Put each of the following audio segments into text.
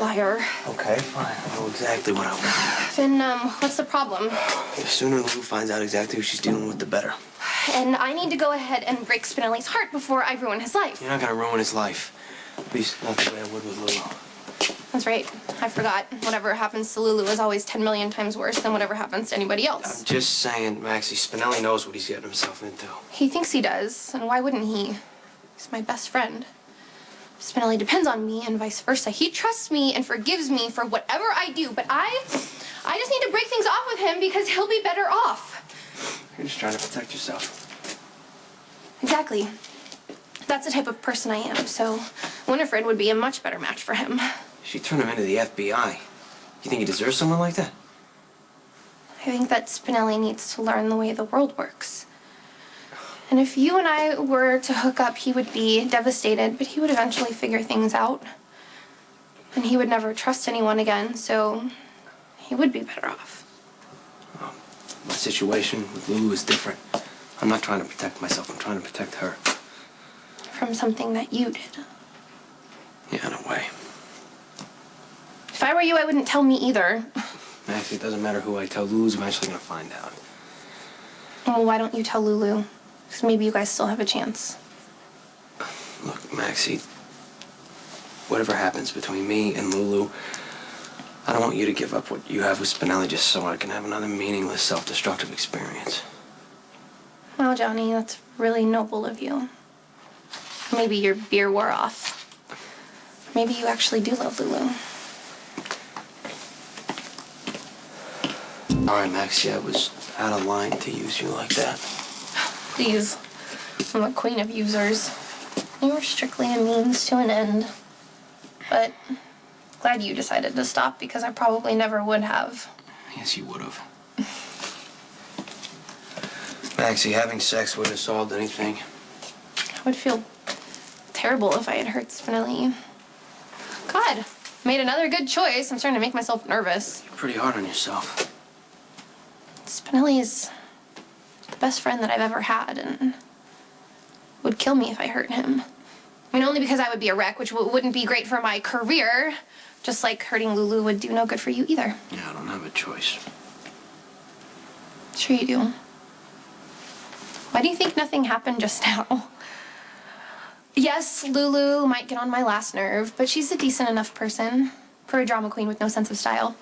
liar. Okay, fine. I know exactly what I want. Then, what's the problem? The sooner Lulu finds out exactly who she's dealing with, the better. And I need to go ahead and break Spinelli's heart before I ruin his life. You're not gonna ruin his life. At least not the way I would with Lulu. That's right. I forgot. Whatever happens to Lulu is always 10 million times worse than whatever happens to anybody else. I'm just saying, Maxie, Spinelli knows what he's getting himself into. He thinks he does, and why wouldn't he? He's my best friend. Spinelli depends on me and vice versa. He trusts me and forgives me for whatever I do, but I just need to break things off with him because he'll be better off. You're just trying to protect yourself. Exactly. That's the type of person I am, so Winifred would be a much better match for him. She turned him into the FBI. You think he deserves someone like that? I think that Spinelli needs to learn the way the world works. And if you and I were to hook up, he would be devastated, but he would eventually figure things out. And he would never trust anyone again, so he would be better off. Well, my situation with Lulu is different. I'm not trying to protect myself, I'm trying to protect her. From something that you did. Yeah, in a way. If I were you, I wouldn't tell me either. Maxie, it doesn't matter who I tell, Lulu's eventually gonna find out. Well, why don't you tell Lulu? Because maybe you guys still have a chance. Look, Maxie, whatever happens between me and Lulu, I don't want you to give up what you have with Spinelli just so I can have another meaningless, self-destructive experience. Well, Johnny, that's really noble of you. Maybe your beer wore off. Maybe you actually do love Lulu. All right, Maxie, I was out of line to use you like that. Please. I'm a queen of users. You were strictly a means to an end. But glad you decided to stop because I probably never would have. Yes, you would have. Maxie, having sex wouldn't have solved anything. I would feel terrible if I had hurt Spinelli. God, made another good choice. I'm starting to make myself nervous. You're pretty hard on yourself. Spinelli is the best friend that I've ever had and would kill me if I hurt him. I mean, only because I would be a wreck, which wouldn't be great for my career. Just like hurting Lulu would do no good for you either. Yeah, I don't have a choice. Sure you do. Why do you think nothing happened just now? Yes, Lulu might get on my last nerve, but she's a decent enough person for a drama queen with no sense of style.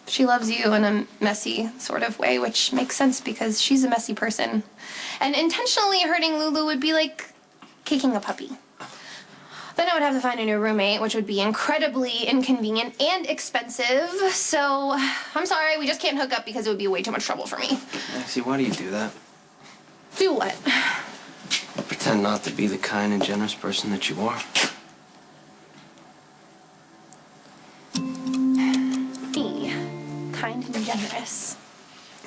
She loves you in a messy sort of way, which makes sense because she's a messy person. And intentionally hurting Lulu would be like kicking a puppy. Then I would have to find a new roommate, which would be incredibly inconvenient and expensive. So, I'm sorry, we just can't hook up because it would be way too much trouble for me. Maxie, why do you do that? Do what? Pretend not to be the kind and generous person that you are. Me. Kind and generous.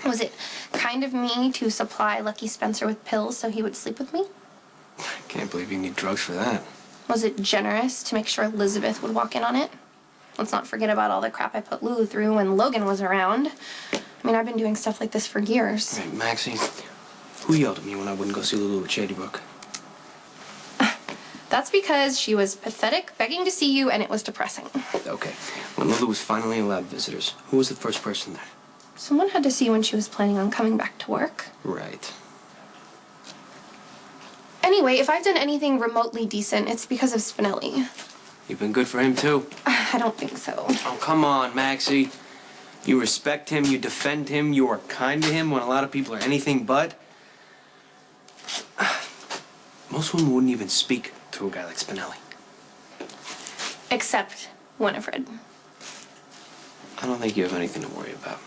Was it kind of me to supply Lucky Spencer with pills so he would sleep with me? I can't believe you need drugs for that. Was it generous to make sure Elizabeth would walk in on it? Let's not forget about all the crap I put Lulu through when Logan was around. I mean, I've been doing stuff like this for years. Hey, Maxie, who yelled at me when I wouldn't go see Lulu at Shady Brook? That's because she was pathetic, begging to see you, and it was depressing. Okay, when Lulu was finally allowed visitors, who was the first person there? Someone had to see when she was planning on coming back to work. Right. Anyway, if I've done anything remotely decent, it's because of Spinelli. You've been good for him, too. I don't think so. Oh, come on, Maxie. You respect him, you defend him, you are kind to him when a lot of people are anything but. Most women wouldn't even speak to a guy like Spinelli. Except Winifred. I don't think you have anything to worry about.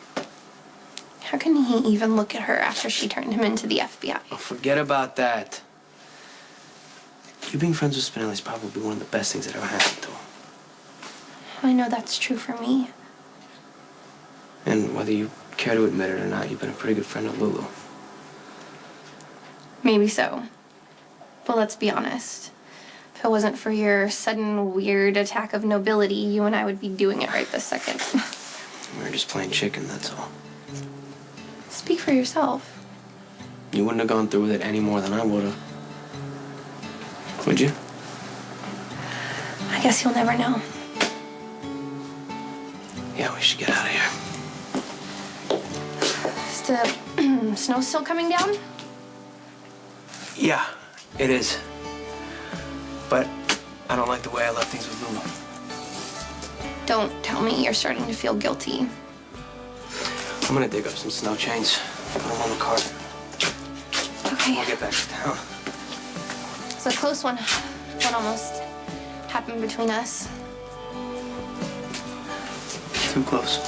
How can he even look at her after she turned him into the FBI? Oh, forget about that. You being friends with Spinelli is probably one of the best things that ever happened to him. I know that's true for me. And whether you care to admit it or not, you've been a pretty good friend of Lulu. Maybe so. But let's be honest. If it wasn't for your sudden, weird attack of nobility, you and I would be doing it right this second. We were just playing chicken, that's all. Speak for yourself. You wouldn't have gone through with it any more than I would have. Would you? guess you'll never know. Yeah, we should get out of here. Is the snow still coming down? Yeah, it is. But I don't like the way I left things with Lulu. Don't tell me you're starting to feel guilty. I'm gonna dig up some snow chains, put them on the cart. Okay. I'll get back to town. It's a close one. What almost happened between us? Too close.